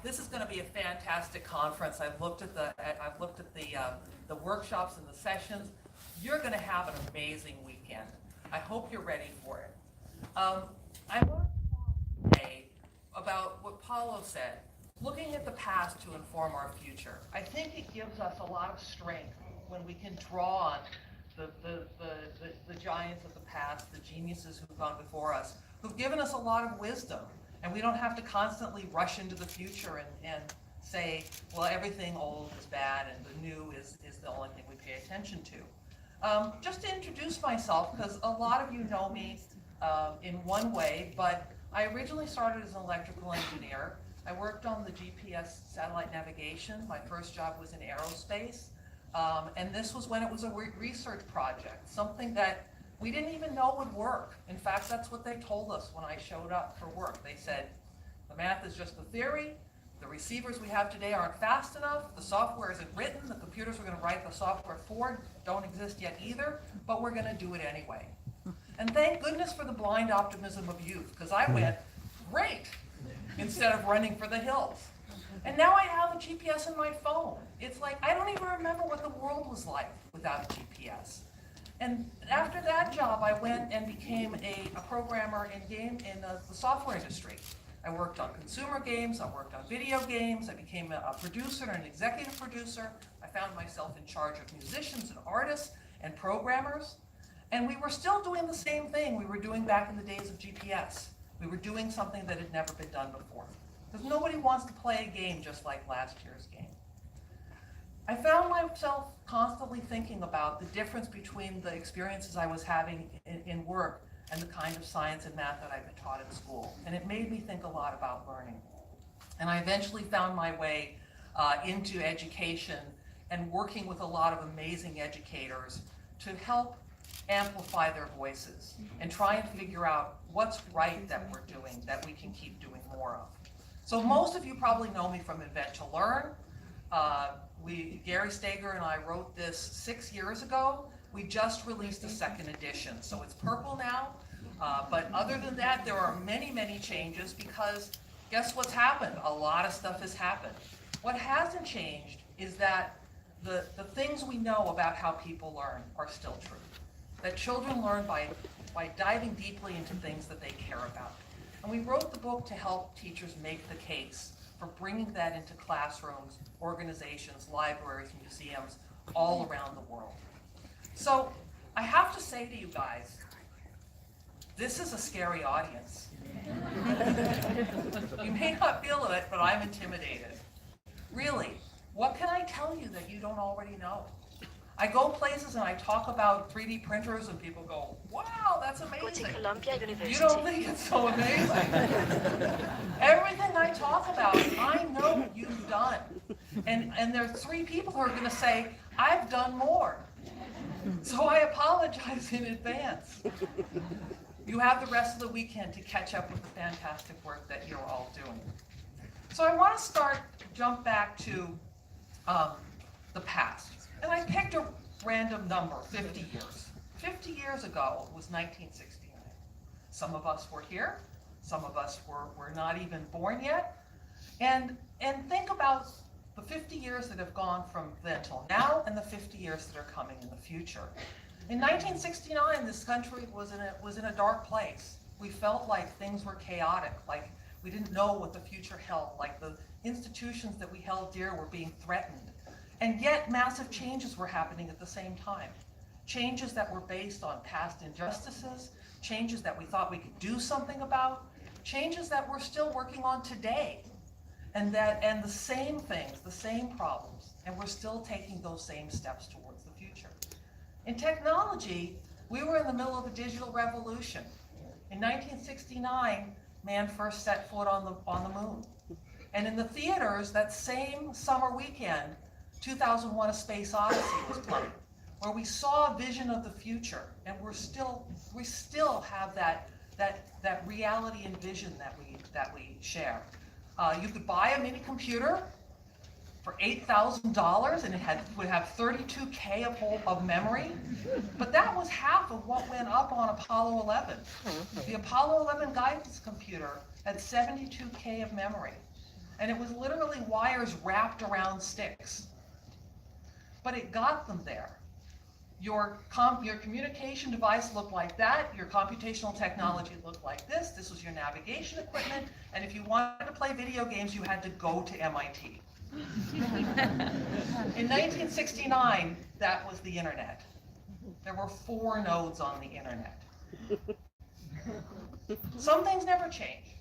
This is going to be a fantastic conference. I've looked at the workshops and the sessions. You're going to have an amazing weekend. I hope you're ready for it. I want to talk today about what Paulo said, looking at the past to inform our future. I think it gives us a lot of strength when we can draw on the giants of the past, the geniuses who've gone before us, who've given us a lot of wisdom. And we don't have to constantly rush into the future and say, well, everything old is bad and the new is the only thing we pay attention to. Just to introduce myself, because a lot of you know me in one way, but I originally started as an electrical engineer. I worked on the GPS satellite navigation. My first job was in aerospace. And this was when it was a research project, something that we didn't even know would work. In fact, that's what they told us when I showed up for work. They said, the math is just the theory, the receivers we have today aren't fast enough, the software isn't written, the computers we're going to write the software for don't exist yet either, but we're going to do it anyway. And thank goodness for the blind optimism of youth, because I went, great, instead of running for the hills. And now I have a GPS in my phone. It's like, I don't even remember what the world was like without a GPS. And after that job, I went and became a programmer in the software industry. I worked on consumer games, I worked on video games, I became a producer and an executive producer. I found myself in charge of musicians and artists and programmers. And we were still doing the same thing we were doing back in the days of GPS. We were doing something that had never been done before. Because nobody wants to play a game just like last year's game. I found myself constantly thinking about the difference between the experiences I was having in work and the kind of science and math that I've been taught in school. And it made me think a lot about learning. And I eventually found my way into education and working with a lot of amazing educators to help amplify their voices and try and figure out what's right that we're doing that we can keep doing more of. So most of you probably know me from Invent to Learn. Gary Steger and I wrote this 6 years ago. We just released a second edition, so it's purple now. But other than that, there are many, many changes because guess what's happened? A lot of stuff has happened. What hasn't changed is that the things we know about how people learn are still true. That children learn by diving deeply into things that they care about. And we wrote the book to help teachers make the case for bringing that into classrooms, organizations, libraries, museums, all around the world. So I have to say to you guys, this is a scary audience. You may not feel it, but I'm intimidated. Really, what can I tell you that you don't already know? I go places and I talk about 3D printers and people go, wow, that's amazing. You don't think it's so amazing. Everything I talk about, I know you've done. And there are 3 people who are going to say, I've done more. So I apologize in advance. You have the rest of the weekend to catch up with the fantastic work that you're all doing. So I want to jump back to the past. And I picked a random number, 50 years. 50 years ago was 1969. Some of us were here. Some of us were not even born yet. And think about the 50 years that have gone from then till now and the 50 years that are coming in the future. In 1969, this country was in a dark place. We felt like things were chaotic, like we didn't know what the future held, like the institutions that we held dear were being threatened. And yet massive changes were happening at the same time. Changes that were based on past injustices, changes that we thought we could do something about, changes that we're still working on today. And the same things, the same problems, and we're still taking those same steps towards the future. In technology, we were in the middle of a digital revolution. In 1969, man first set foot on the moon. And in the theaters, that same summer weekend, 2001: A Space Odyssey was playing, where we saw a vision of the future, and we still have that reality and vision that we share. You could buy a mini computer for $8,000, and it would have 32K of memory, but that was half of what went up on Apollo 11. The Apollo 11 guidance computer had 72K of memory. And it was literally wires wrapped around sticks. But it got them there. Your communication device looked like that, your computational technology looked like this was your navigation equipment, and if you wanted to play video games, you had to go to MIT. In 1969, that was the internet. There were 4 nodes on the internet. Some things never change.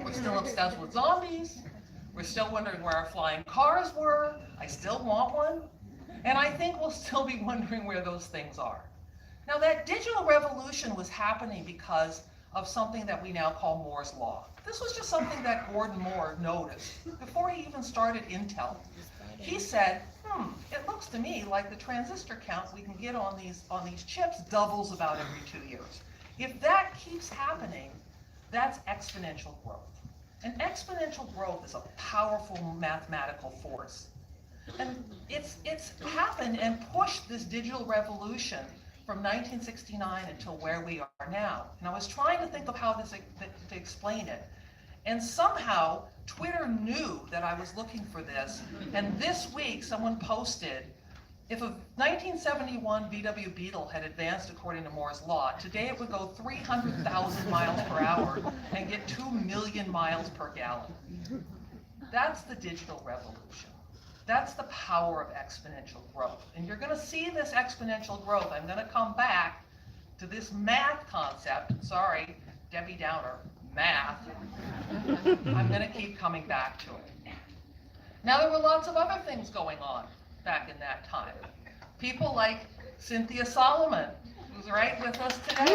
We're still obsessed with zombies. We're still wondering where our flying cars were. I still want one. And I think we'll still be wondering where those things are. Now, that digital revolution was happening because of something that we now call Moore's Law. This was just something that Gordon Moore noticed before he even started Intel. He said, it looks to me like the transistor count we can get on these chips doubles about every 2 years. If that keeps happening, that's exponential growth. And exponential growth is a powerful mathematical force. And it's happened and pushed this digital revolution from 1969 until where we are now. And I was trying to think of how to explain it. And somehow Twitter knew that I was looking for this. And this week someone posted, if a 1971 VW Beetle had advanced according to Moore's Law, today it would go 300,000 miles per hour and get 2 million miles per gallon. That's the digital revolution. That's the power of exponential growth. And you're going to see this exponential growth. I'm going to come back to this math concept. Sorry, Debbie Downer, math. I'm going to keep coming back to it. Now, there were lots of other things going on back in that time. People like Cynthia Solomon, who's right with us today.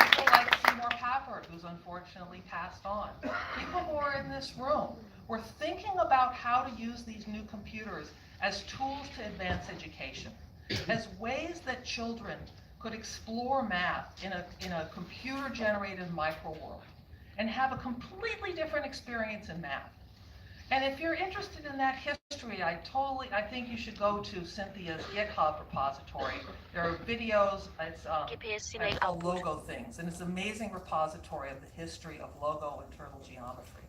People like Seymour Papert, who's unfortunately passed on. People who are in this room were thinking about how to use these new computers as tools to advance education, as ways that children could explore math in a computer-generated micro-world and have a completely different experience in math. And if you're interested in that history, I think you should go to Cynthia's GitHub repository. There are videos, it's called Logo Things, and it's an amazing repository of the history of logo and turtle geometry.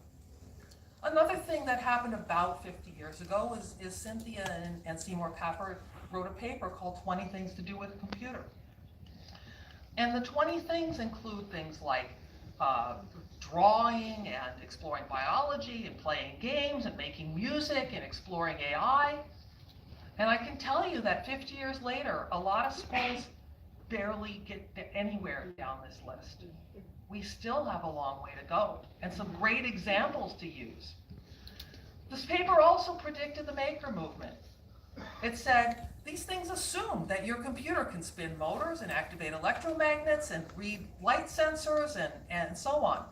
Another thing that happened about 50 years ago is Cynthia and Seymour Papert wrote a paper called 20 Things to Do with a Computer. And the 20 things include things like drawing and exploring biology and playing games and making music and exploring AI. And I can tell you that 50 years later, a lot of schools barely get anywhere down this list. We still have a long way to go and some great examples to use. This paper also predicted the maker movement. It said, these things assume that your computer can spin motors and activate electromagnets and read light sensors and so on.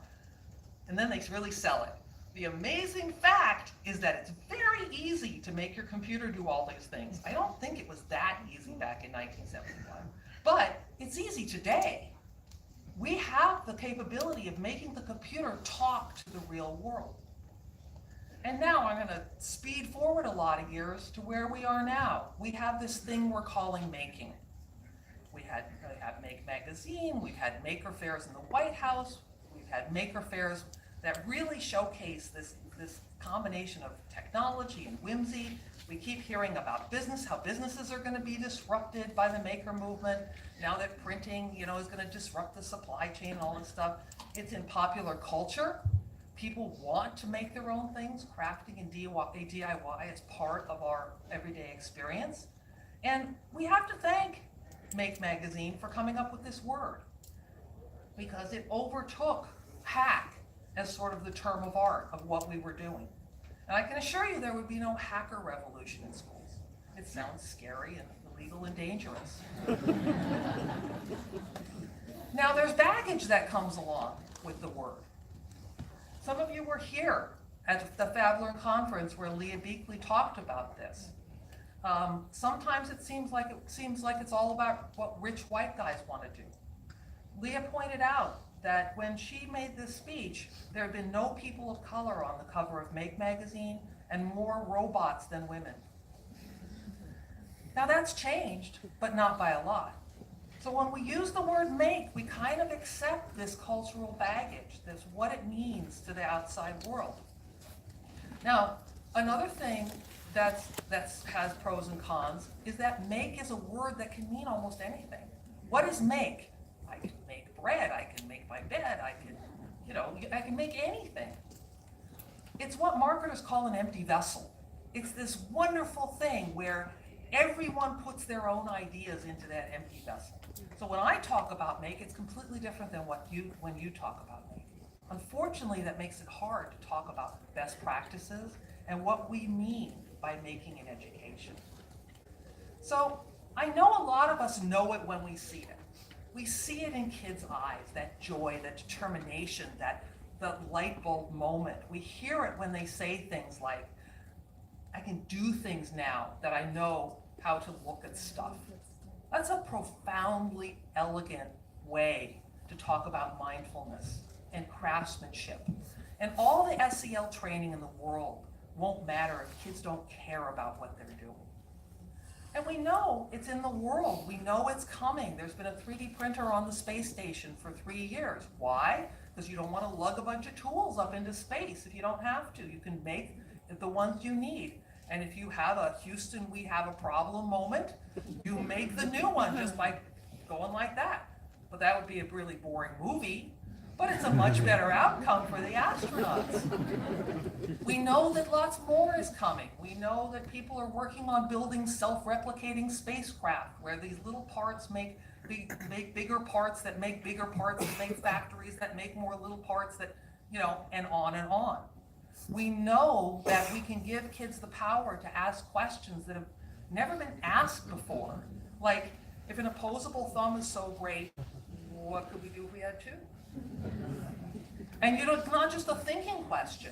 And then they really sell it. The amazing fact is that it's very easy to make your computer do all these things. I don't think it was that easy back in 1971, but it's easy today. We have the capability of making the computer talk to the real world. And now I'm going to speed forward a lot of years to where we are now. We have this thing we're calling making. We have Make Magazine, we've had maker fairs in the White House, we've had maker fairs that really showcase this combination of technology and whimsy. We keep hearing about business, how businesses are going to be disrupted by the maker movement. Now that printing, is going to disrupt the supply chain and all this stuff. It's in popular culture. People want to make their own things. Crafting and DIY is part of our everyday experience. And we have to thank Make Magazine for coming up with this word, because it overtook hack as sort of the term of art of what we were doing. And I can assure you there would be no hacker revolution in schools. It sounds scary and illegal and dangerous. Now there's baggage that comes along with the word. Some of you were here at the Fab Learn conference where Leah Beakley talked about this. Sometimes it seems like it's all about what rich white guys want to do. Leah pointed out that when she made this speech, there have been no people of color on the cover of Make Magazine and more robots than women. Now that's changed, but not by a lot. So when we use the word make, we kind of accept this cultural baggage, this what it means to the outside world. Now, another thing that has pros and cons is that make is a word that can mean almost anything. What is make? I can make bread, I can make my bed, I can make anything. It's what marketers call an empty vessel. It's this wonderful thing where everyone puts their own ideas into that empty vessel. So when I talk about make, it's completely different than when you talk about make. Unfortunately, that makes it hard to talk about best practices and what we mean by making an education. So I know a lot of us know it when we see it. We see it in kids' eyes, that joy, that determination, that the light bulb moment. We hear it when they say things like, I can do things now that I know how to look at stuff. That's a profoundly elegant way to talk about mindfulness and craftsmanship. And all the SEL training in the world won't matter if kids don't care about what they're doing. And we know it's in the world. We know it's coming. There's been a 3D printer on the space station for 3 years. Why? Because you don't want to lug a bunch of tools up into space if you don't have to. You can make the ones you need. And if you have a Houston, we have a problem moment, you make the new one just by going like that. But that would be a really boring movie, but it's a much better outcome for the astronauts. We know that lots more is coming. We know that people are working on building self-replicating spacecraft where these little parts make bigger parts that make bigger parts that make factories that make more little parts that, and on and on. We know that we can give kids the power to ask questions that have never been asked before. Like, if an opposable thumb is so great, what could we do if we had two? And it's not just a thinking question.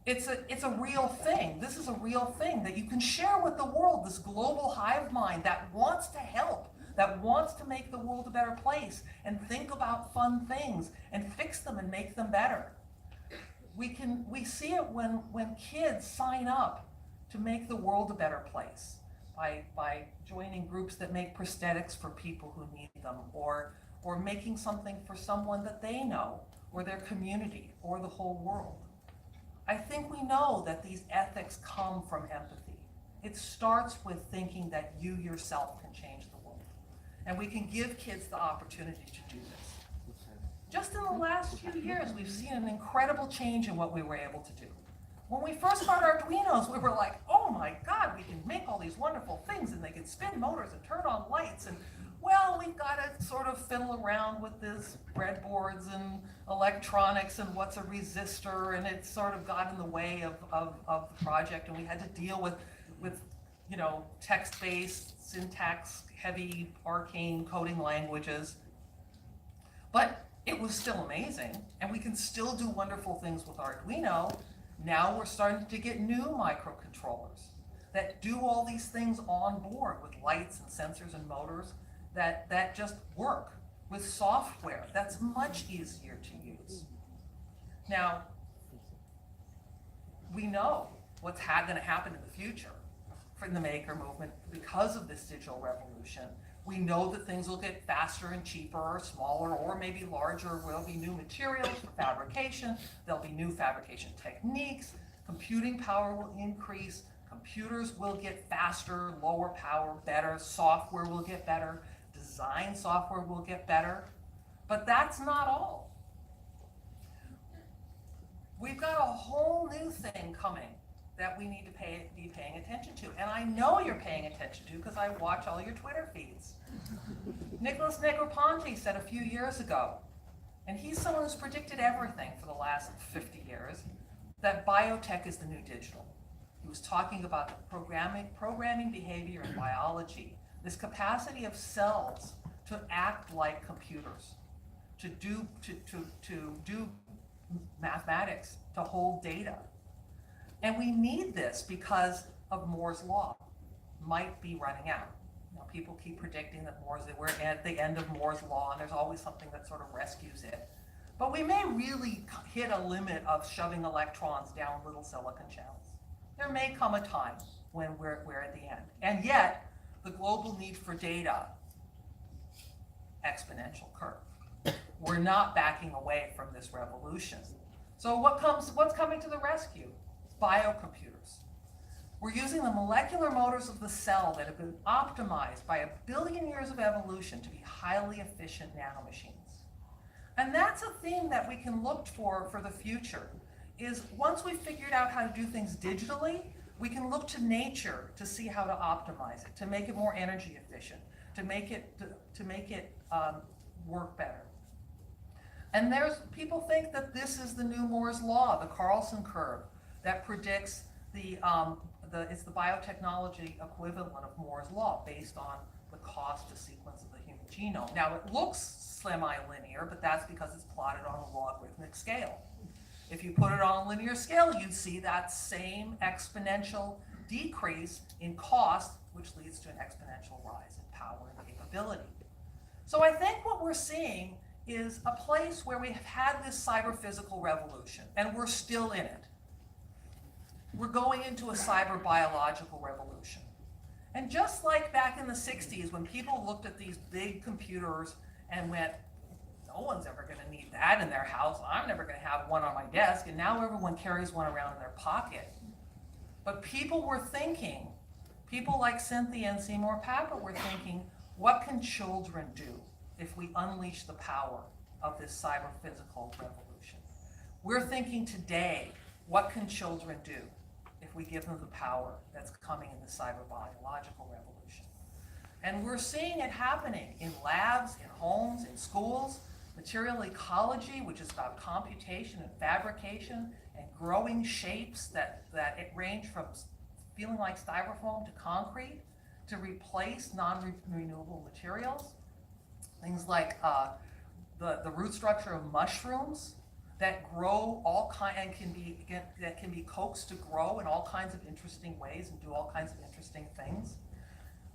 It's a real thing. This is a real thing that you can share with the world, this global hive mind that wants to help, that wants to make the world a better place and think about fun things and fix them and make them better. We see it when kids sign up to make the world a better place by joining groups that make prosthetics for people who need them, or making something for someone that they know, or their community, or the whole world. I think we know that these ethics come from empathy. It starts with thinking that you yourself can change the world. And we can give kids the opportunity to do this. Just in the last few years, we've seen an incredible change in what we were able to do. When we first got Arduinos, we were like, oh my God, we can make all these wonderful things and they can spin motors and turn on lights. And well, we've got to sort of fiddle around with this breadboards and electronics and what's a resistor, and it sort of got in the way of the project, and we had to deal with text-based, syntax-heavy, arcane coding languages. But it was still amazing, and we can still do wonderful things with Arduino. Now we're starting to get new microcontrollers that do all these things on board with lights and sensors and motors that just work with software that's much easier to use. Now, we know what's going to happen in the future for the maker movement because of this digital revolution. We know that things will get faster and cheaper or smaller or maybe larger. There'll be new materials for fabrication. There'll be new fabrication techniques. Computing power will increase. Computers will get faster, lower power, better. Software will get better. Design software will get better. But that's not all. We've got a whole new thing coming that we need to be paying attention to. And I know you're paying attention to because I watch all your Twitter feeds. Nicholas Negroponte said a few years ago, and he's someone who's predicted everything for the last 50 years, that biotech is the new digital. He was talking about the programming behavior in biology, this capacity of cells to act like computers, to do mathematics, to hold data. And we need this because of Moore's law might be running out. People keep predicting that we're at the end of Moore's law, and there's always something that sort of rescues it. But we may really hit a limit of shoving electrons down little silicon channels. There may come a time when we're at the end. And yet, the global need for data exponential curve. We're not backing away from this revolution. So what's coming to the rescue? Biocomputers. We're using the molecular motors of the cell that have been optimized by 1 billion years of evolution to be highly efficient nanomachines. And that's a theme that we can look for the future, is once we've figured out how to do things digitally, we can look to nature to see how to optimize it, to make it more energy efficient, to make it work better. And people think that this is the new Moore's law, the Carlson curve, that predicts it's the biotechnology equivalent of Moore's law based on the cost to sequence of the human genome. Now it looks semi-linear, but that's because it's plotted on a logarithmic scale. If you put it on a linear scale, you'd see that same exponential decrease in cost, which leads to an exponential rise in power and capability. So I think what we're seeing is a place where we have had this cyber-physical revolution, and we're still in it. We're going into a cyber-biological revolution. And just like back in the 60s, when people looked at these big computers and went, no one's ever going to need that in their house. I'm never going to have one on my desk. And now everyone carries one around in their pocket. But people were thinking, people like Cynthia and Seymour Papert were thinking, what can children do if we unleash the power of this cyber-physical revolution? We're thinking today, what can children do if we give them the power that's coming in the cyber-biological revolution? And we're seeing it happening in labs, in homes, in schools. Material ecology, which is about computation and fabrication and growing shapes that it range from feeling like styrofoam to concrete to replace non-renewable materials. Things like the root structure of mushrooms that grow all kind and can be coaxed to grow in all kinds of interesting ways and do all kinds of interesting things.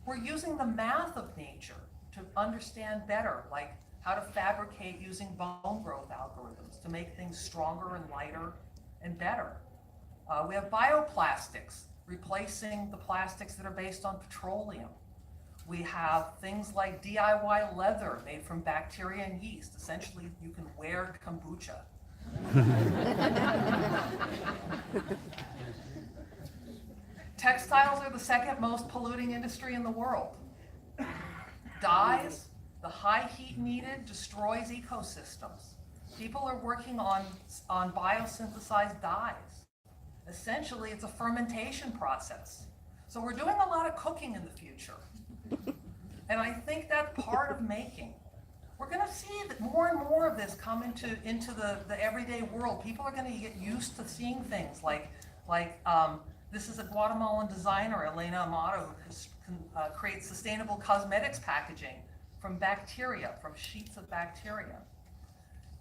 We're using the math of nature to understand better, like how to fabricate using bone growth algorithms to make things stronger and lighter and better. We have bioplastics, replacing the plastics that are based on petroleum. We have things like DIY leather made from bacteria and yeast. Essentially, you can wear kombucha. Textiles are the second most polluting industry in the world. Dyes, the high heat needed destroys ecosystems. People are working on biosynthesized dyes. Essentially, it's a fermentation process. So we're doing a lot of cooking in the future. And I think that's part of making. We're going to see that more and more of this come into the everyday world. People are going to get used to seeing things like this is a Guatemalan designer, Elena Amato, who creates sustainable cosmetics packaging from bacteria, from sheets of bacteria.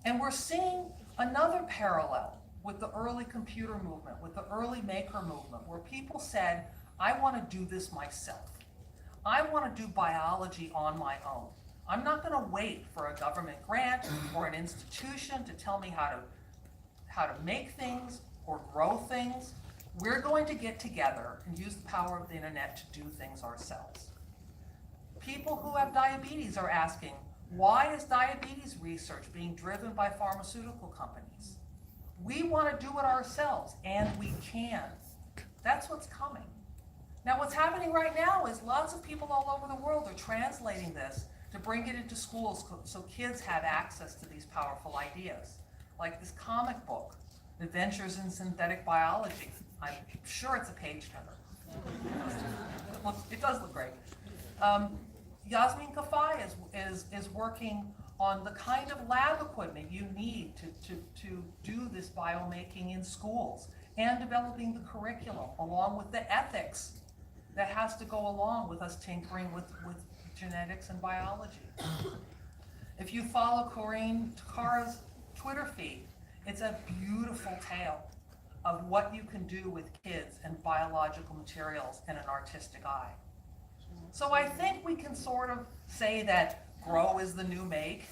And we're seeing another parallel with the early computer movement, with the early maker movement, where people said, I want to do this myself. I want to do biology on my own. I'm not going to wait for a government grant or an institution to tell me how to make things or grow things. We're going to get together and use the power of the internet to do things ourselves. People who have diabetes are asking, why is diabetes research being driven by pharmaceutical companies? We want to do it ourselves, and we can. That's what's coming. Now, what's happening right now is lots of people all over the world are translating this to bring it into schools so kids have access to these powerful ideas. Like this comic book, Adventures in Synthetic Biology. I'm sure it's a page turner. It does look great. Yasmin Kafai is working on the kind of lab equipment you need to do this biomaking in schools, and developing the curriculum along with the ethics that has to go along with us tinkering with genetics and biology. If you follow Corinne Takara's Twitter feed, it's a beautiful tale of what you can do with kids and biological materials and an artistic eye. So I think we can sort of say that grow is the new make,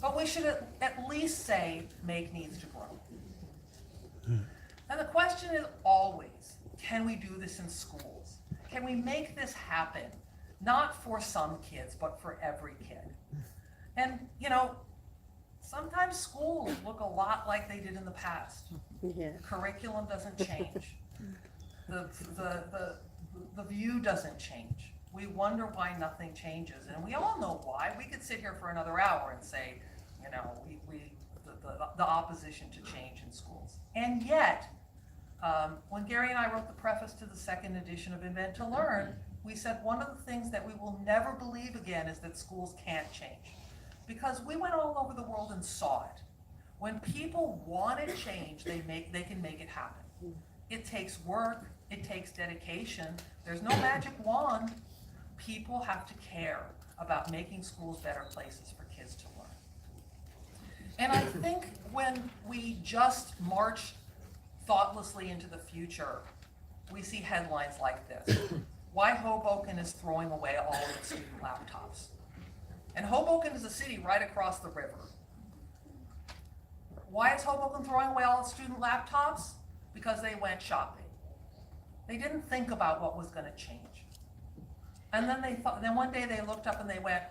but we should at least say make needs to grow. And the question is always, can we do this in schools? Can we make this happen? Not for some kids, but for every kid. And, sometimes schools look a lot like they did in the past. Yeah. Curriculum doesn't change. The view doesn't change. We wonder why nothing changes, and we all know why. We could sit here for another hour and say, the opposition to change in schools. And yet, when Gary and I wrote the preface to the second edition of Invent to Learn, we said one of the things that we will never believe again is that schools can't change. Because we went all over the world and saw it. When people want to change, they can make it happen. It takes work, it takes dedication. There's no magic wand. People have to care about making schools better places for kids to learn. And I think when we just march thoughtlessly into the future, we see headlines like this. Why Hoboken is throwing away all of its student laptops. And Hoboken is a city right across the river. Why is Hoboken throwing away all its student laptops? Because they went shopping. They didn't think about what was going to change. And then one day they looked up and they went,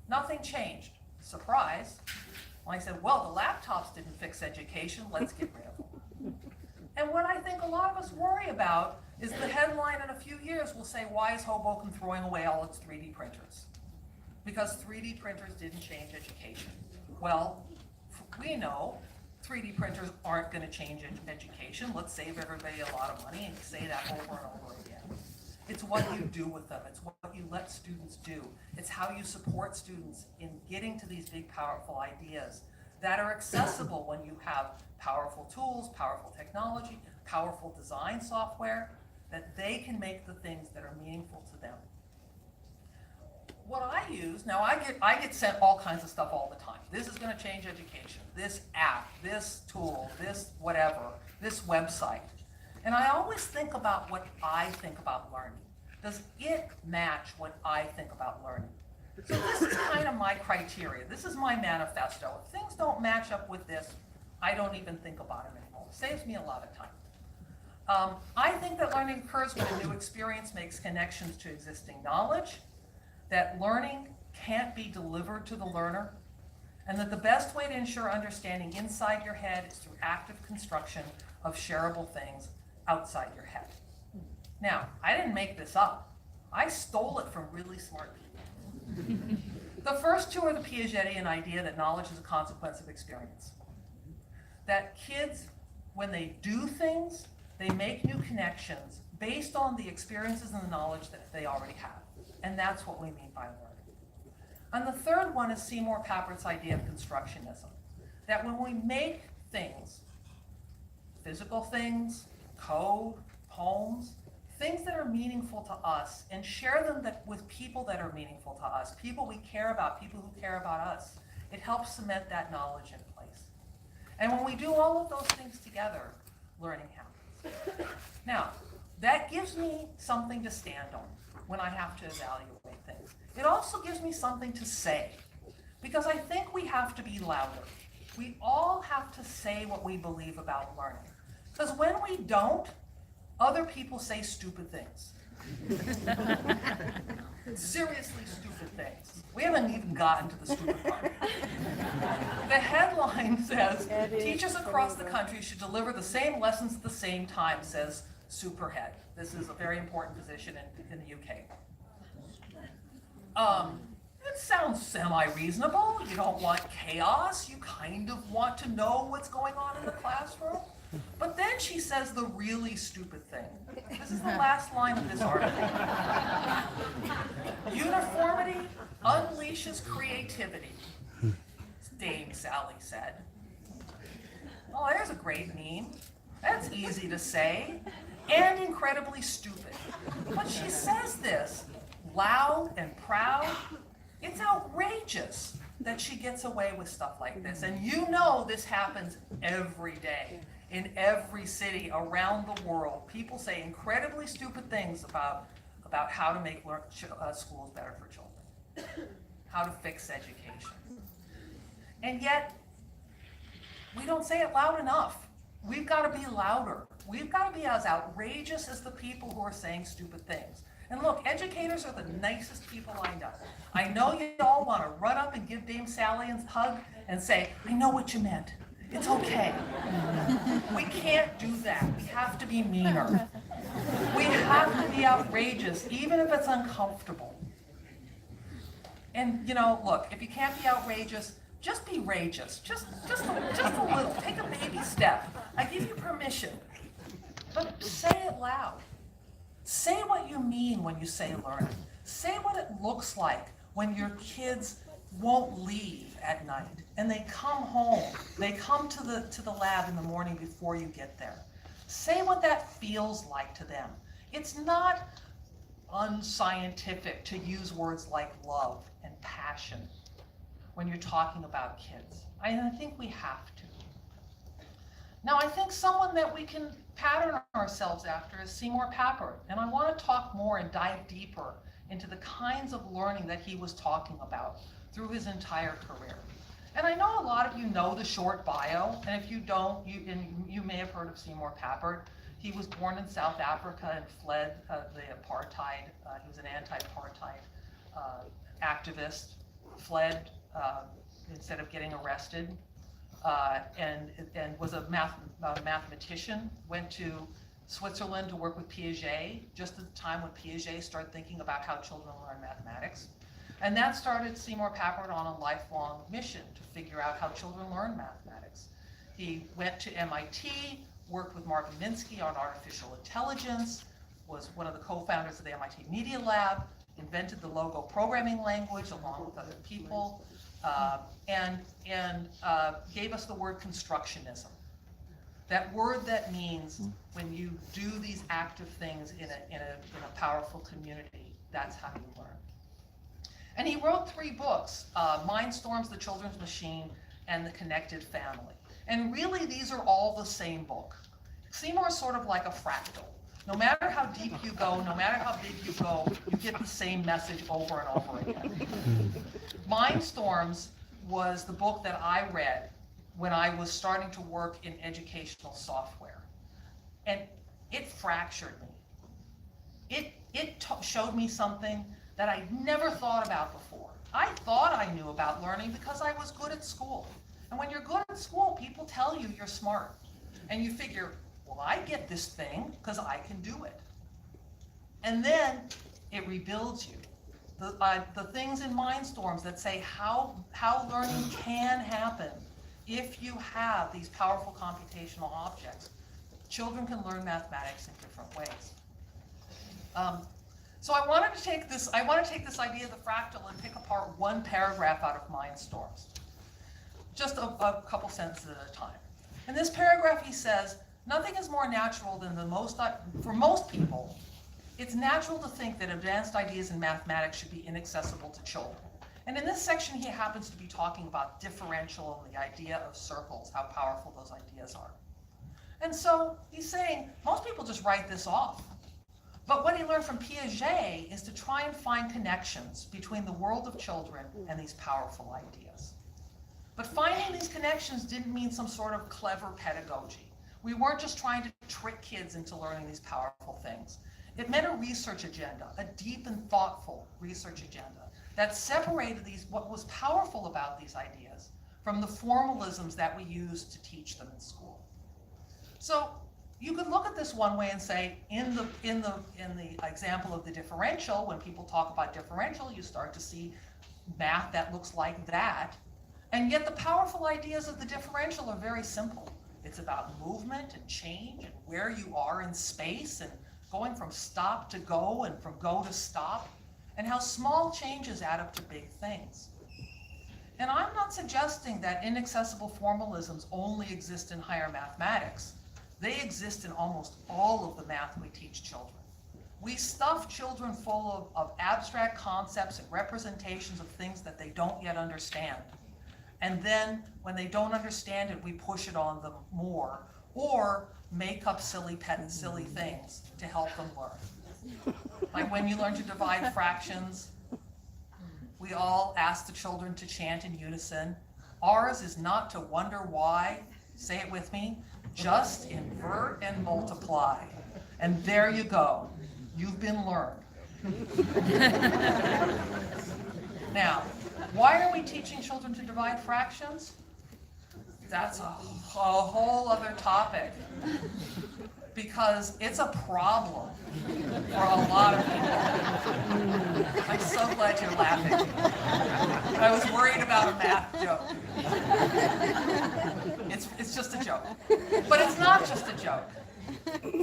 nothing changed. Surprise. Well, I said, well, the laptops didn't fix education, let's get rid of them. And what I think a lot of us worry about is the headline in a few years will say, why is Hoboken throwing away all its 3D printers? Because 3D printers didn't change education. Well, we know 3D printers aren't going to change education. Let's save everybody a lot of money and say that over and over again. It's what you do with them. It's what you let students do. It's how you support students in getting to these big, powerful ideas that are accessible when you have powerful tools, powerful technology, powerful design software, that they can make the things that are meaningful to them. What I use, now I get sent all kinds of stuff all the time. This is going to change education. This app, this tool, this whatever, this website. And I always think about what I think about learning. Does it match what I think about learning? So this is kind of my criteria. This is my manifesto. If things don't match up with this, I don't even think about them anymore. It saves me a lot of time. I think that learning occurs when a new experience makes connections to existing knowledge, that learning can't be delivered to the learner, and that the best way to ensure understanding inside your head is through active construction of shareable things outside your head. Now, I didn't make this up. I stole it from really smart people. The first two are the Piagetian idea that knowledge is a consequence of experience. That kids, when they do things, they make new connections based on the experiences and the knowledge that they already have. And that's what we mean by learning. And the third one is Seymour Papert's idea of constructionism. That when we make things, physical things, code, poems, things that are meaningful to us, and share them with people that are meaningful to us, people we care about, people who care about us, it helps cement that knowledge in place. And when we do all of those things together, learning happens. Now, that gives me something to stand on when I have to evaluate things. It also gives me something to say, because I think we have to be louder. We all have to say what we believe about learning. Because when we don't, other people say stupid things. Seriously stupid things. We haven't even gotten to the stupid part. The headline says, teachers across the country should deliver the same lessons at the same time, says Superhead. This is a very important position in the UK. It sounds semi-reasonable. You don't want chaos. You kind of want to know what's going on in the classroom. But then she says the really stupid thing. This is the last line of this article. Uniformity unleashes creativity, Dame Sally said. Oh, there's a great meme. That's easy to say and incredibly stupid. But she says this loud and proud. It's outrageous that she gets away with stuff like this. And you know this happens every day. In every city around the world, people say incredibly stupid things about how to make schools better for children, how to fix education. And yet, we don't say it loud enough. We've got to be louder. We've got to be as outrageous as the people who are saying stupid things. And look, educators are the nicest people I know. I know you all want to run up and give Dame Sally a hug and say, I know what you meant. It's okay. We can't do that. We have to be meaner. We have to be outrageous, even if it's uncomfortable. And, you know, look, if you can't be outrageous, just be rageous. Just a little. Take a baby step. I give you permission. But say it loud. Say what you mean when you say learning. Say what it looks like when your kids won't leave at night and they come home. They come to the lab in the morning before you get there. Say what that feels like to them. It's not unscientific to use words like love and passion when you're talking about kids. I think we have to. Now, I think someone that we can pattern ourselves after is Seymour Papert, and I want to talk more and dive deeper into the kinds of learning that he was talking about through his entire career. And I know a lot of you know the short bio, and if you don't, you may have heard of Seymour Papert. He was born in South Africa and fled the apartheid. He was an anti-apartheid activist, fled instead of getting arrested, and was a mathematician, went to Switzerland to work with Piaget, just at the time when Piaget started thinking about how children learn mathematics. And that started Seymour Papert on a lifelong mission to figure out how children learn mathematics. He went to MIT, worked with Marvin Minsky on artificial intelligence, was one of the co-founders of the MIT Media Lab, invented the Logo programming language along with other people, and gave us the word constructionism. That word that means when you do these active things in a powerful community, that's how you learn. And he wrote 3 books, Mindstorms, The Children's Machine, and The Connected Family. And really, these are all the same book. Seymour is sort of like a fractal. No matter how deep you go, no matter how big you go, you get the same message over and over again. Mindstorms was the book that I read when I was starting to work in educational software. And it fractured me. It showed me something that I never thought about before. I thought I knew about learning because I was good at school. And when you're good at school, people tell you you're smart. And you figure, well, I get this thing because I can do it. And then it rebuilds you. The things in Mindstorms that say how learning can happen if you have these powerful computational objects. Children can learn mathematics in different ways. So I want to take this idea of the fractal and pick apart one paragraph out of Mindstorms. Just a couple sentences at a time. In this paragraph he says, nothing is more natural than for most people, it's natural to think that advanced ideas in mathematics should be inaccessible to children. And in this section he happens to be talking about differential and the idea of circles, how powerful those ideas are. And so he's saying, most people just write this off. But what he learned from Piaget is to try and find connections between the world of children and these powerful ideas. But finding these connections didn't mean some sort of clever pedagogy. We weren't just trying to trick kids into learning these powerful things. It meant a research agenda, a deep and thoughtful research agenda that separated what was powerful about these ideas from the formalisms that we use to teach them in school. So you could look at this one way and say, in the example of the differential, when people talk about differential, you start to see math that looks like that. And yet the powerful ideas of the differential are very simple. It's about movement and change and where you are in space and going from stop to go and from go to stop, and how small changes add up to big things. And I'm not suggesting that inaccessible formalisms only exist in higher mathematics. They exist in almost all of the math we teach children. We stuff children full of abstract concepts and representations of things that they don't yet understand. And then when they don't understand it, we push it on them more, or make up silly things to help them learn. Like when you learn to divide fractions, we all ask the children to chant in unison. Ours is not to wonder why, say it with me, just invert and multiply. And there you go, you've been learned. Now, why are we teaching children to divide fractions? That's a whole other topic, because it's a problem for a lot of people. I'm so glad you're laughing. I was worried about a math joke. It's just a joke. But it's not just a joke.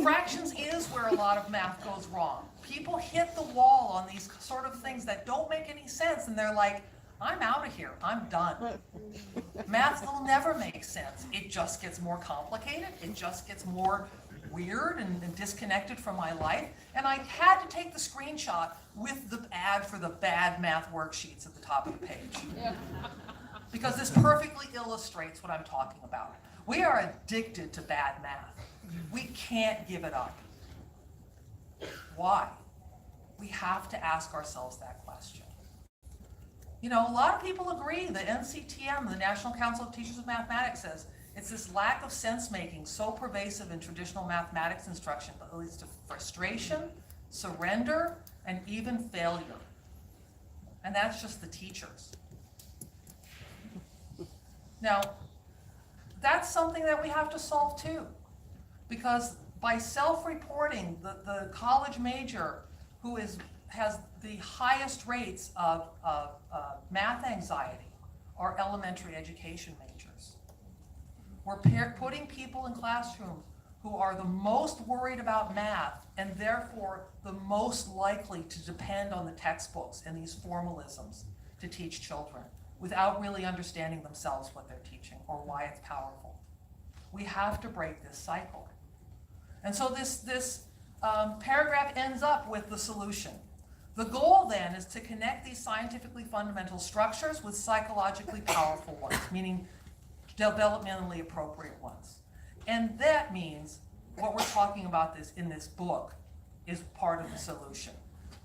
Fractions is where a lot of math goes wrong. People hit the wall on these sort of things that don't make any sense, and they're like, I'm out of here, I'm done. Math will never make sense. It just gets more complicated, it just gets more weird and disconnected from my life. And I had to take the screenshot with the ad for the bad math worksheets at the top of the page. Because this perfectly illustrates what I'm talking about. We are addicted to bad math. We can't give it up. Why? We have to ask ourselves that question. You know, a lot of people agree. The NCTM, the National Council of Teachers of Mathematics, says it's this lack of sense-making so pervasive in traditional mathematics instruction that leads to frustration, surrender, and even failure. And that's just the teachers. Now, that's something that we have to solve too. Because by self-reporting, the college major who has the highest rates of math anxiety are elementary education majors. We're putting people in classrooms who are the most worried about math and therefore the most likely to depend on the textbooks and these formalisms to teach children without really understanding themselves what they're teaching or why it's powerful. We have to break this cycle. And so this paragraph ends up with the solution. The goal then is to connect these scientifically fundamental structures with psychologically powerful ones, meaning developmentally appropriate ones. And that means what we're talking about in this book is part of the solution.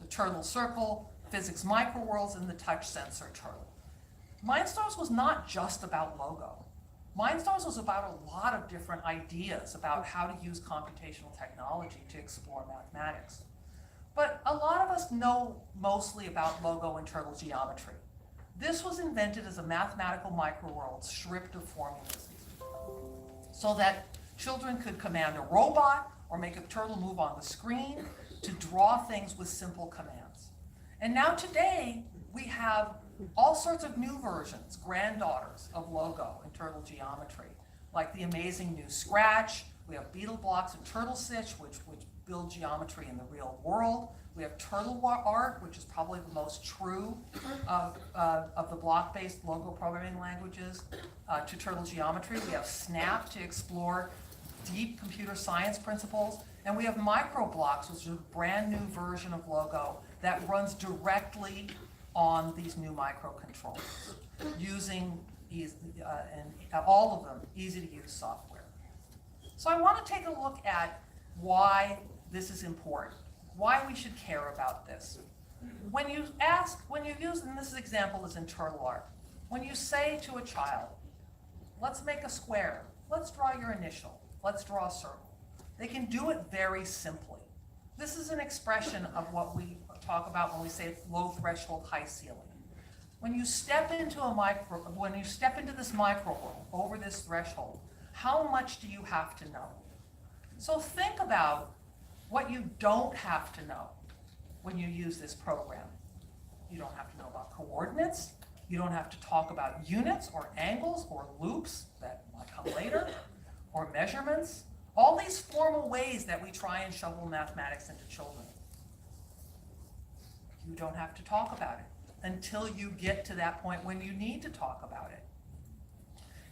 The turtle circle, physics microworlds, and the touch sensor turtle. Mindstorms was not just about logo. Mindstorms was about a lot of different ideas about how to use computational technology to explore mathematics. But a lot of us know mostly about logo and turtle geometry. This was invented as a mathematical microworld stripped of formulas so that children could command a robot or make a turtle move on the screen to draw things with simple commands. And now today, we have all sorts of new versions, granddaughters of logo and turtle geometry, like the amazing new Scratch. We have Beetle Blocks and Turtle Stitch, which build geometry in the real world. We have Turtle Art, which is probably the most true of the block-based logo programming languages to turtle geometry. We have Snap to explore deep computer science principles. And we have Microblocks, which is a brand new version of logo that runs directly on these new microcontrollers, using all of them easy-to-use software. So I want to take a look at why this is important, why we should care about this. When you use, and this example is in Turtle Art, when you say to a child, let's make a square, let's draw your initial, let's draw a circle, they can do it very simply. This is an expression of what we talk about when we say low threshold, high ceiling. When you step into this micro world, over this threshold, how much do you have to know? So think about what you don't have to know when you use this program. You don't have to know about coordinates. You don't have to talk about units or angles or loops that might come later, or measurements. All these formal ways that we try and shovel mathematics into children. You don't have to talk about it until you get to that point when you need to talk about it.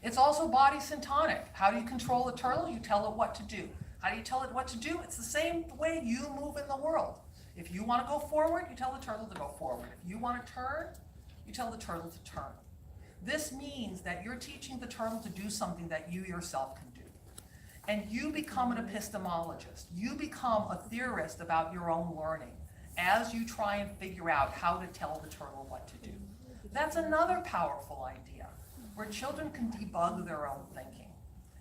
It's also body syntonic. How do you control a turtle? You tell it what to do. How do you tell it what to do? It's the same way you move in the world. If you want to go forward, you tell the turtle to go forward. If you want to turn, you tell the turtle to turn. This means that you're teaching the turtle to do something that you yourself can do. And you become an epistemologist. You become a theorist about your own learning as you try and figure out how to tell the turtle what to do. That's another powerful idea, where children can debug their own thinking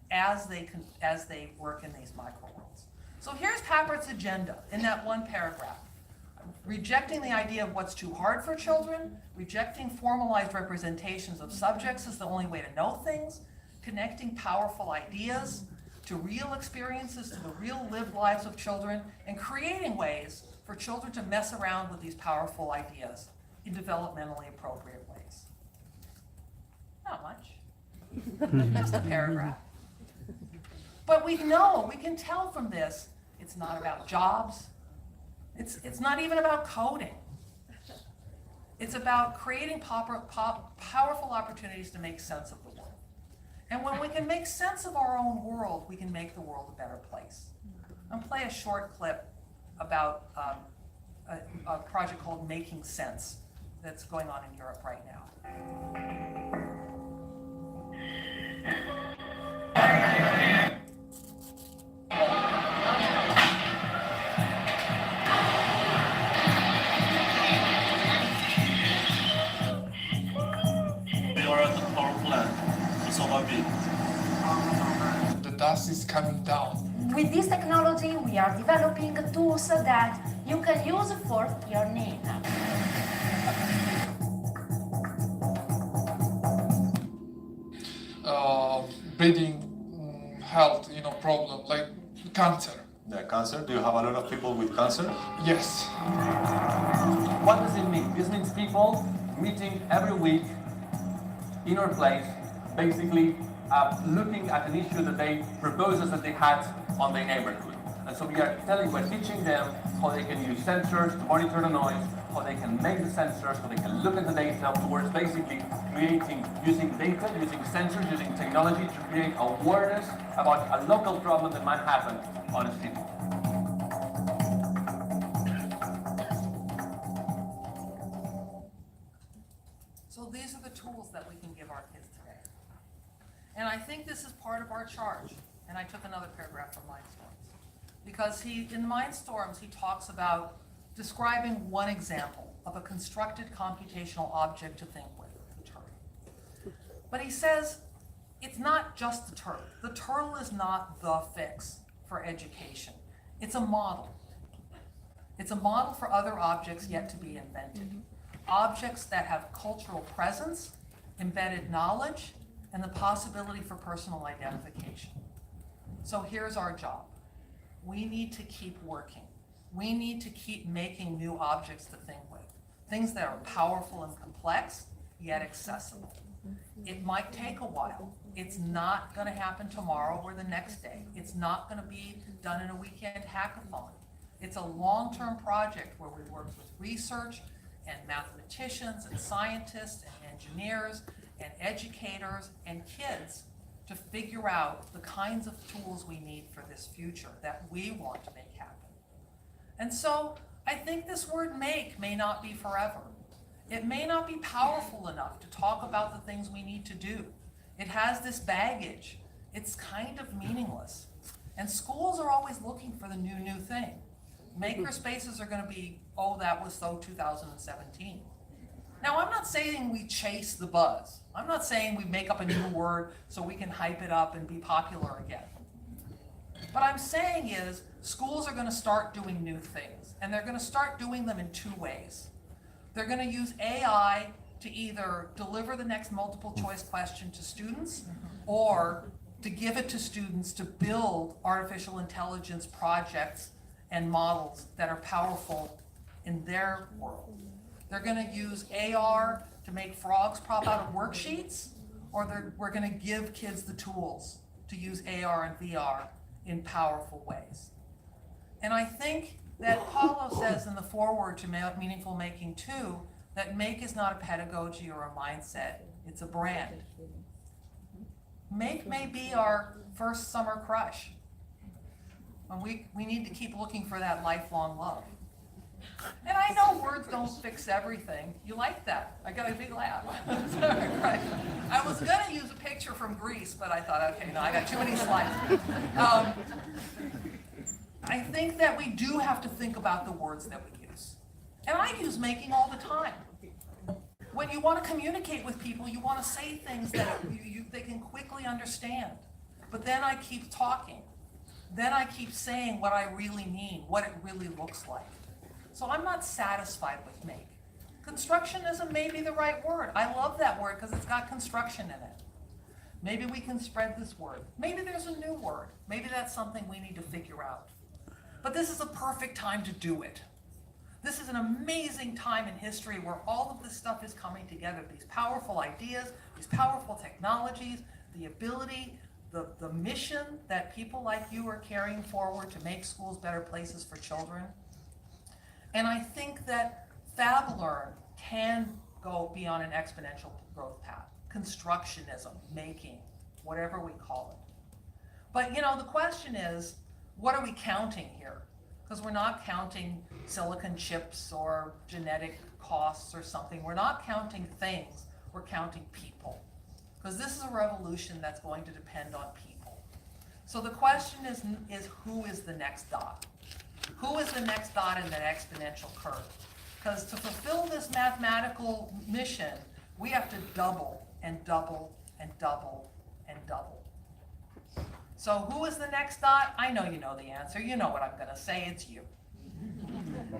as they work in these microworlds. So here's Papert's agenda in that one paragraph. Rejecting the idea of what's too hard for children, rejecting formalized representations of subjects is the only way to know things, connecting powerful ideas to real experiences, to the real lived lives of children, and creating ways for children to mess around with these powerful ideas in developmentally appropriate ways. Not much, just a paragraph. But we can tell from this, it's not about jobs. It's not even about coding. It's about creating powerful opportunities to make sense of the world. And when we can make sense of our own world, we can make the world a better place. I'm going to play a short clip about a project called Making Sense that's going on in Europe right now. The dust is coming down. With this technology, we are developing tools that you can use for your need. Breathing health, problem like cancer. Yeah, cancer. Do you have a lot of people with cancer? Yes. What does it mean? This means people meeting every week in our place, basically looking at an issue that they proposals that they had on their neighborhood. And so we're teaching them how they can use sensors to monitor the noise, how they can make the sensors, how they can look at the data, towards basically using data, using sensors, using technology to create awareness about a local problem that might happen on a city. So these are the tools that we can give our kids today. And I think this is part of our charge. And I took another paragraph from Mindstorms. Because in Mindstorms, he talks about describing one example of a constructed computational object to think with, the turtle. But he says, it's not just the turtle. The turtle is not the fix for education. It's a model. It's a model for other objects yet to be invented. Objects that have cultural presence, embedded knowledge, and the possibility for personal identification. So here's our job. We need to keep working. We need to keep making new objects to think with. Things that are powerful and complex, yet accessible. It might take a while. It's not going to happen tomorrow or the next day. It's not going to be done in a weekend hackathon. It's a long-term project where we work with research and mathematicians and scientists and engineers and educators and kids to figure out the kinds of tools we need for this future that we want to make happen. And so I think this word make may not be forever. It may not be powerful enough to talk about the things we need to do. It has this baggage. It's kind of meaningless. And schools are always looking for the new thing. Maker spaces are going to be, oh, that was so 2017. Now, I'm not saying we chase the buzz. I'm not saying we make up a new word so we can hype it up and be popular again. What I'm saying is schools are going to start doing new things, and they're going to start doing them in two ways. They're going to use AI to either deliver the next multiple choice question to students or to give it to students to build artificial intelligence projects and models that are powerful in their world. They're going to use AR to make frogs pop out of worksheets, or we're going to give kids the tools to use AR and VR in powerful ways. And I think that Paulo says in the foreword to Meaningful Making 2 that make is not a pedagogy or a mindset, it's a brand. Make may be our first summer crush. And we need to keep looking for that lifelong love. And I know words don't fix everything. You like that? I got a big laugh. Right. I was going to use a picture from Greece, but I thought, okay, no, I got too many slides. I think that we do have to think about the words that we use. And I use making all the time. When you want to communicate with people, you want to say things that they can quickly understand. But then I keep talking. Then I keep saying what I really mean, what it really looks like. So I'm not satisfied with make. Constructionism may be the right word. I love that word because it's got construction in it. Maybe we can spread this word. Maybe there's a new word. Maybe that's something we need to figure out. But this is a perfect time to do it. This is an amazing time in history where all of this stuff is coming together. These powerful ideas, these powerful technologies, the ability, the mission that people like you are carrying forward to make schools better places for children. And I think that FabLearn can go beyond an exponential growth path. Constructionism, making, whatever we call it. But you know, the question is, what are we counting here? Because we're not counting silicon chips or genetic costs or something. We're not counting things, we're counting people. Because this is a revolution that's going to depend on people. So the question is who is the next dot? Who is the next dot in that exponential curve? Because to fulfill this mathematical mission, we have to double and double and double and double. So who is the next dot? I know you know the answer. You know what I'm going to say. It's you.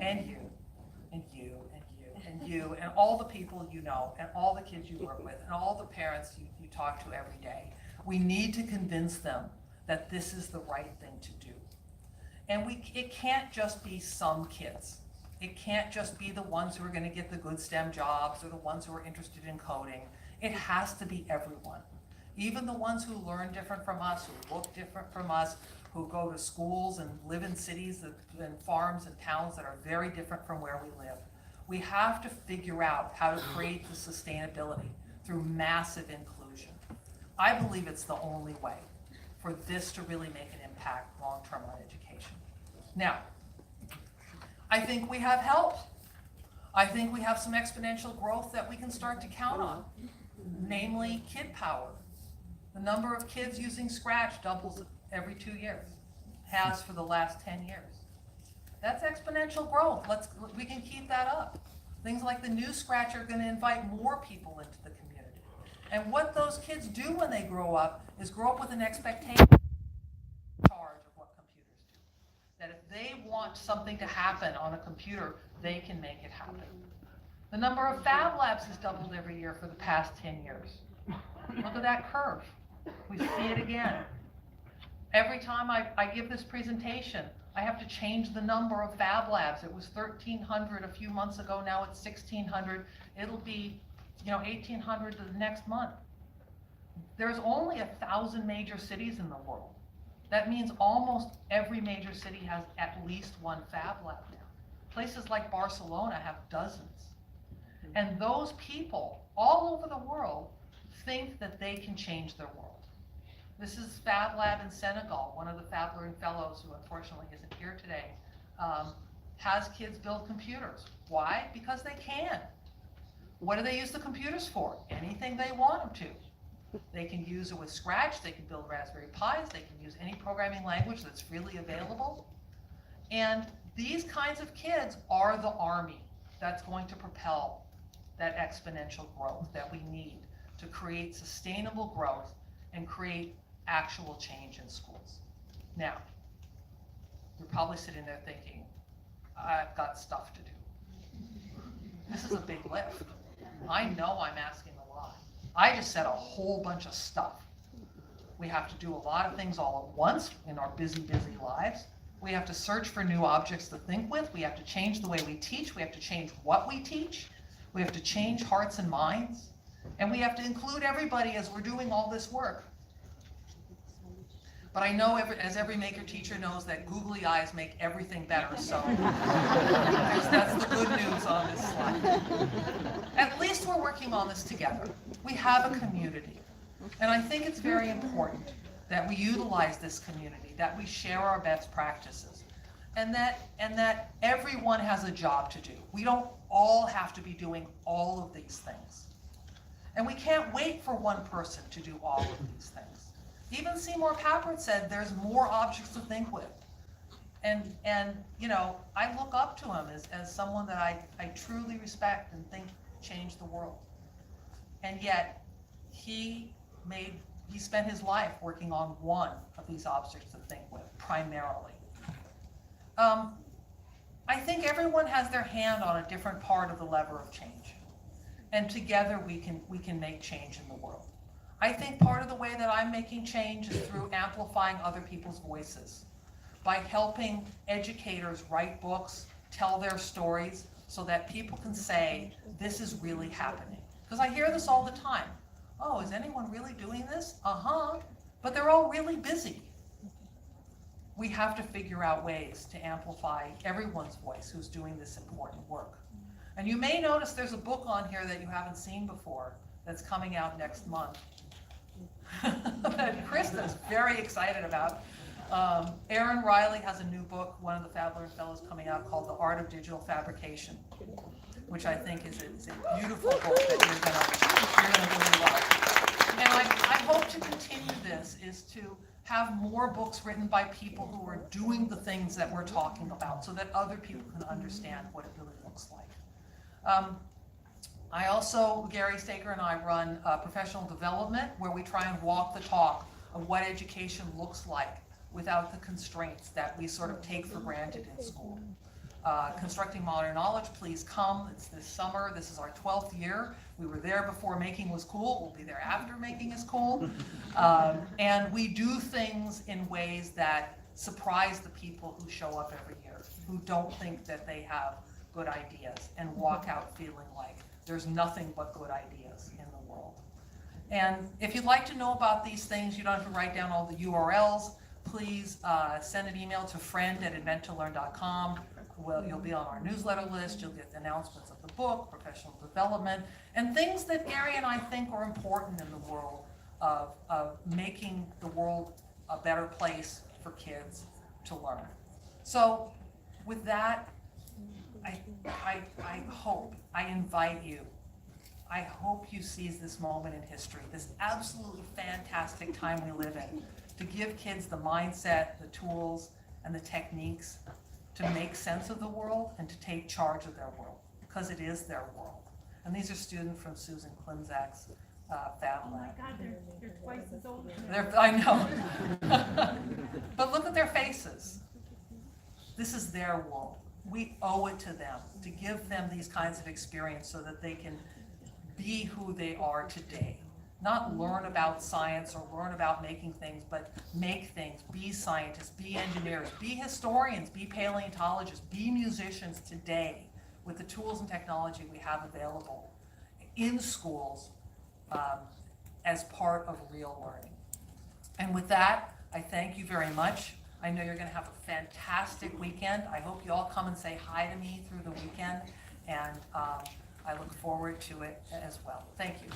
And you. And you. And you. And you. And all the people you know. And all the kids you work with. And all the parents you talk to every day. We need to convince them that this is the right thing to do. And it can't just be some kids. It can't just be the ones who are going to get the good STEM jobs or the ones who are interested in coding. It has to be everyone. Even the ones who learn different from us, who look different from us, who go to schools and live in cities and farms and towns that are very different from where we live. We have to figure out how to create the sustainability through massive inclusion. I believe it's the only way for this to really make an impact long-term on education. Now, I think we have help. I think we have some exponential growth that we can start to count on, namely kid power. The number of kids using Scratch doubles every 2 years, has for the last 10 years. That's exponential growth. We can keep that up. Things like the new Scratch are going to invite more people into the community. And what those kids do when they grow up is grow up with an expectation charge of what computers do. That if they want something to happen on a computer, they can make it happen. The number of Fab Labs has doubled every year for the past 10 years. Look at that curve. We see it again. Every time I give this presentation, I have to change the number of Fab Labs. It was 1,300 a few months ago, now it's 1,600. It'll be 1,800 the next month. There's only 1,000 major cities in the world. That means almost every major city has at least one Fab Lab now. Places like Barcelona have dozens. And those people all over the world think that they can change their world. This is Fab Lab in Senegal. One of the FabLearn fellows, who unfortunately isn't here today, has kids build computers. Why? Because they can. What do they use the computers for? Anything they want them to. They can use it with Scratch, they can build Raspberry Pis, they can use any programming language that's freely available. And these kinds of kids are the army that's going to propel that exponential growth that we need to create sustainable growth and create actual change in schools. Now, you're probably sitting there thinking, I've got stuff to do. This is a big lift. I know I'm asking a lot. I just said a whole bunch of stuff. We have to do a lot of things all at once in our busy, busy lives. We have to search for new objects to think with. We have to change the way we teach. We have to change what we teach. We have to change hearts and minds. And we have to include everybody as we're doing all this work. But I know, as every maker teacher knows, that googly eyes make everything better, so that's the good news on this slide. At least we're working on this together. We have a community. And I think it's very important that we utilize this community, that we share our best practices, and that everyone has a job to do. We don't all have to be doing all of these things. And we can't wait for one person to do all of these things. Even Seymour Papert said there's more objects to think with. And I look up to him as someone that I truly respect and think changed the world. And yet, he spent his life working on one of these objects to think with, primarily. I think everyone has their hand on a different part of the lever of change. And together we can make change in the world. I think part of the way that I'm making change is through amplifying other people's voices, by helping educators write books, tell their stories, so that people can say, this is really happening. Because I hear this all the time. Oh, is anyone really doing this? But they're all really busy. We have to figure out ways to amplify everyone's voice who's doing this important work. And you may notice there's a book on here that you haven't seen before that's coming out next month that Krista's very excited about. Erin Riley has a new book, one of the Fabler Fellows coming out, called The Art of Digital Fabrication, which I think is a beautiful book that you're gonna really love. And I hope to continue this, is to have more books written by people who are doing the things that we're talking about, so that other people can understand what it really looks like. I also, Gary Staker and I run professional development, where we try and walk the talk of what education looks like without the constraints that we sort of take for granted in school. Constructing Modern Knowledge, please come. It's this summer. This is our 12th year. We were there before making was cool. We'll be there after making is cool. And we do things in ways that surprise the people who show up every year, who don't think that they have good ideas, and walk out feeling like there's nothing but good ideas in the world. And if you'd like to know about these things, you don't have to write down all the URLs. Please send an email to friend@inventtolearn.com. Well, you'll be on our newsletter list. You'll get announcements of the book, professional development, and things that Gary and I think are important in the world of making the world a better place for kids to learn. So with that, I hope, I invite you, I hope you seize this moment in history, this absolutely fantastic time we live in, to give kids the mindset, the tools, and the techniques to make sense of the world and to take charge of their world, because it is their world. And these are students from Susan Klimczak's Fab Oh my Lab. God, they're twice as old. I know. But look at their faces. This is their world. We owe it to them to give them these kinds of experience so that they can be who they are today. Not learn about science or learn about making things, but make things, be scientists, be engineers, be historians, be paleontologists, be musicians today with the tools and technology we have available in schools as part of real learning. And with that, I thank you very much. I know you're going to have a fantastic weekend. I hope you all come and say hi to me through the weekend, and I look forward to it as well. Thank you.